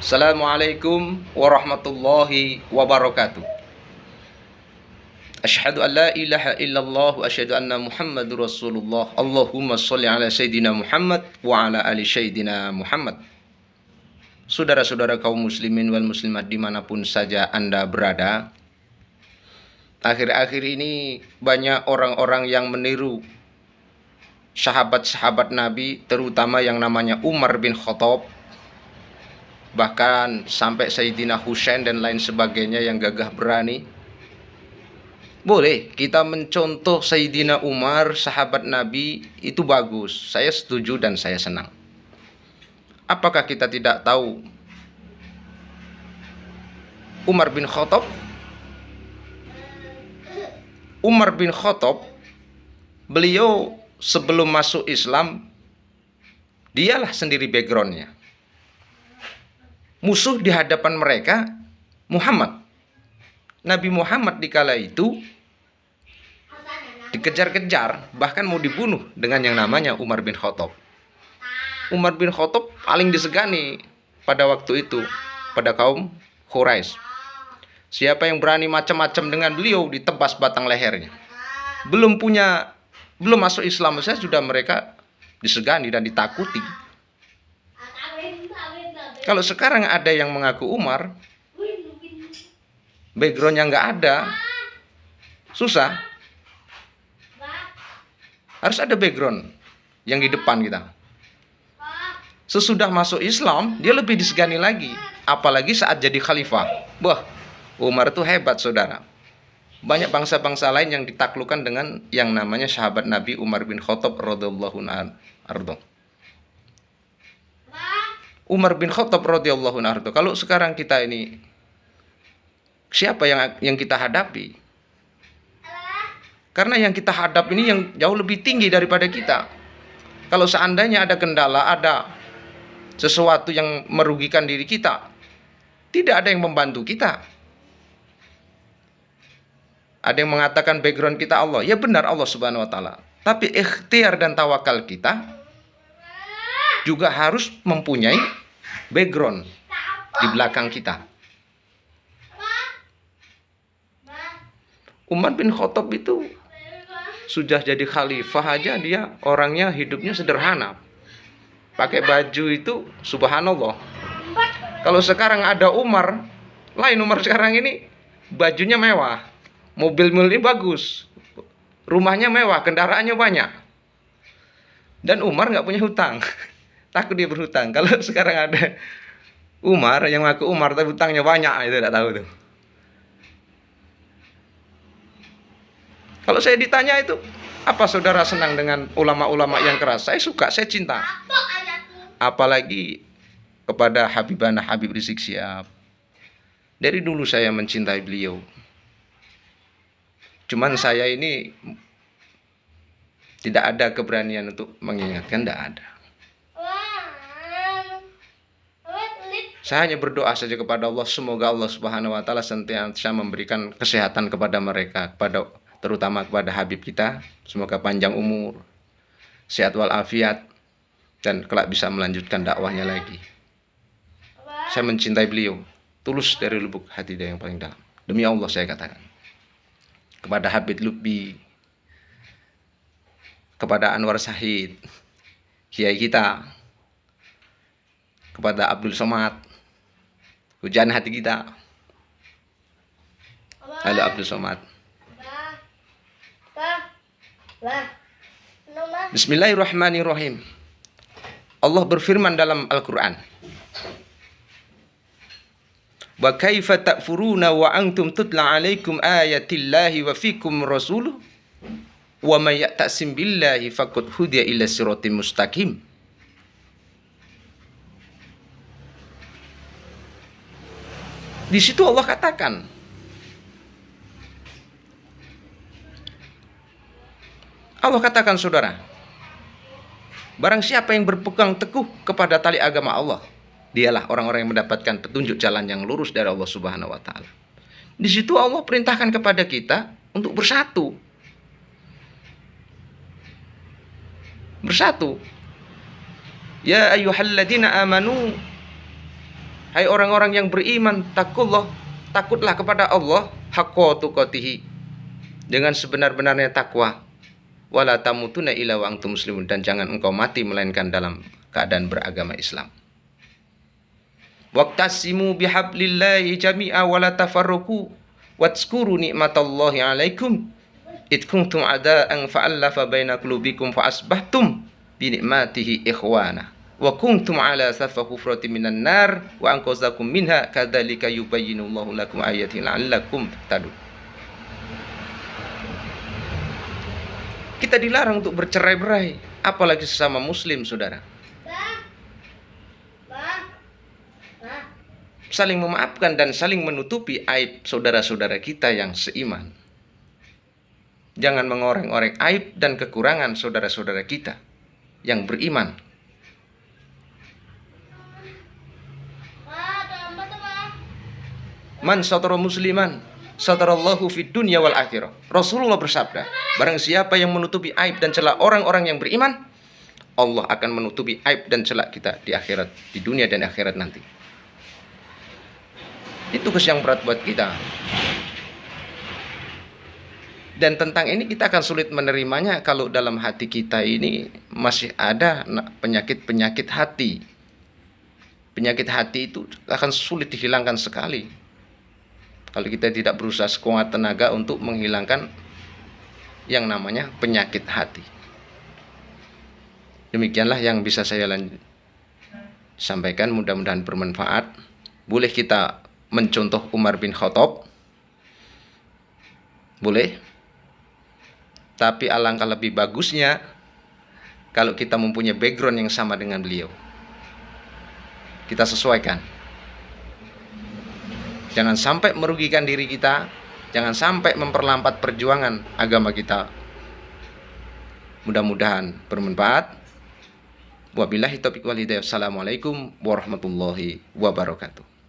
Assalamualaikum warahmatullahi wabarakatuh. Asyhadu an la ilaha illallah wa asyhadu anna Muhammadur Rasulullah. Allahumma sholli ala sayyidina Muhammad wa ala ali sayyidina Muhammad. Saudara-saudara kaum muslimin wal muslimat dimanapun saja Anda berada, akhir-akhir ini banyak orang-orang yang meniru sahabat-sahabat Nabi, terutama yang namanya Umar bin Khattab, bahkan sampai Sayyidina Husain dan lain sebagainya yang gagah berani. Boleh kita mencontoh Sayyidina Umar, sahabat Nabi, itu bagus. Saya setuju dan saya senang. Apakah kita tidak tahu Umar bin Khattab? Umar bin Khattab, beliau sebelum masuk Islam, dialah sendiri backgroundnya. Musuh di hadapan mereka Muhammad. Nabi Muhammad dikala itu dikejar-kejar, bahkan mau dibunuh dengan yang namanya Umar bin Khattab. Umar bin Khattab paling disegani pada waktu itu pada kaum Quraisy. Siapa yang berani macam-macam dengan beliau ditebas batang lehernya. Belum masuk Islam saja sudah mereka disegani dan ditakuti. Kalau sekarang ada yang mengaku Umar, backgroundnya nggak ada, susah. Harus ada background yang di depan kita. Sesudah masuk Islam, dia lebih disegani lagi. Apalagi saat jadi khalifah. Wah, Umar itu hebat, saudara. Banyak bangsa-bangsa lain yang ditaklukkan dengan yang namanya sahabat Nabi Umar bin Khattab radhiyallahu anhu. Umar bin Khattab radhiyallahu anhu. Kalau sekarang kita ini, siapa yang kita hadapi? Karena yang kita hadapi ini yang jauh lebih tinggi daripada kita. Kalau seandainya ada kendala, ada sesuatu yang merugikan diri kita, tidak ada yang membantu kita. Ada yang mengatakan background kita Allah. Ya benar, Allah subhanahu wa ta'ala. Tapi ikhtiar dan tawakal kita juga harus mempunyai background di belakang kita. Umar bin Khattab itu sudah jadi khalifah aja, dia orangnya hidupnya sederhana. Pakai baju itu subhanallah. Kalau sekarang ada Umar, lain Umar sekarang ini bajunya mewah, mobil-mobilnya bagus, rumahnya mewah, kendaraannya banyak. Dan Umar nggak punya hutang. Takut dia berhutang. Kalau sekarang ada Umar yang ngaku Umar tapi hutangnya banyak, itu tidak tahu tuh. Kalau saya ditanya itu, apa saudara senang dengan ulama-ulama yang keras? Saya suka, saya cinta. Apalagi kepada Habibana Habib Rizik Syihab. Dari dulu saya mencintai beliau. Cuman saya ini tidak ada keberanian untuk mengingatkan, tidak ada. Saya hanya berdoa saja kepada Allah, semoga Allah subhanahu wa ta'ala senantiasa memberikan kesehatan kepada mereka, terutama kepada Habib kita. Semoga panjang umur, sehat walafiat, dan kelak bisa melanjutkan dakwahnya lagi. Saya mencintai beliau, tulus dari lubuk hati yang paling dalam. Demi Allah saya katakan. Kepada Habib Lutfi, kepada Anwar Syahid, kiai kita, kepada Abdul Somad, hujan hati kita. Halo Abdul Somad. Bismillahirrahmanirrahim. Allah berfirman dalam Al-Quran, wa kaifa takfuruna wa antum tutla alaikum ayatillahi wa fikum rasuluh wa may ya'tasim billahi faqad hudiya ila siratim mustaqim. Di situ Allah katakan, saudara, barang siapa yang berpegang teguh kepada tali agama Allah, dialah orang-orang yang mendapatkan petunjuk jalan yang lurus dari Allah subhanahu wa ta'ala. Di situ Allah perintahkan kepada kita untuk bersatu. Ya ayyuhalladzina amanu Hai orang-orang yang beriman, takutlah kepada Allah haqqa tuqatih, dengan sebenar-benarnya takwa. Wala tamutunna illa wa antum muslimun, dan jangan engkau mati melainkan dalam keadaan beragama Islam. Waqtasimu bihablillahi jami'a wa la tafarraqu wadhkuru ni'matallahi 'alaikum id kuntum a'da'an fa'alafa baina qulubikum fa asbahtum bi ni'matihi ikhwana wa kuntum 'ala safa hufratin minan nar wa anqadzakum minha kadzalika yubayyinullahu lakum ayatihi la'allakum tahtadun. Kita dilarang untuk bercerai-berai, apalagi sesama muslim, saudara. Saling memaafkan dan saling menutupi aib saudara-saudara kita yang seiman. Jangan mengoreng-oreng aib dan kekurangan saudara-saudara kita yang beriman. Man satara musliman satarallahu fid dunya wal akhirah. Rasulullah bersabda, barang siapa yang menutupi aib dan celah orang-orang yang beriman, Allah akan menutupi aib dan celah kita di akhirat, di dunia dan akhirat nanti. Itu tugas yang berat buat kita. Dan tentang ini kita akan sulit menerimanya kalau dalam hati kita ini masih ada penyakit-penyakit hati. Penyakit hati itu akan sulit dihilangkan sekali kalau kita tidak berusaha sekuat tenaga untuk menghilangkan yang namanya penyakit hati. Demikianlah yang bisa saya sampaikan, mudah-mudahan bermanfaat. Boleh kita mencontoh Umar bin Khattab, boleh, tapi alangkah lebih bagusnya kalau kita mempunyai background yang sama dengan beliau. Kita sesuaikan. Jangan sampai merugikan diri kita, jangan sampai memperlambat perjuangan agama kita. Mudah-mudahan bermanfaat. Wabillahi taufiq wal hidayah. Assalamualaikum warahmatullahi wabarakatuh.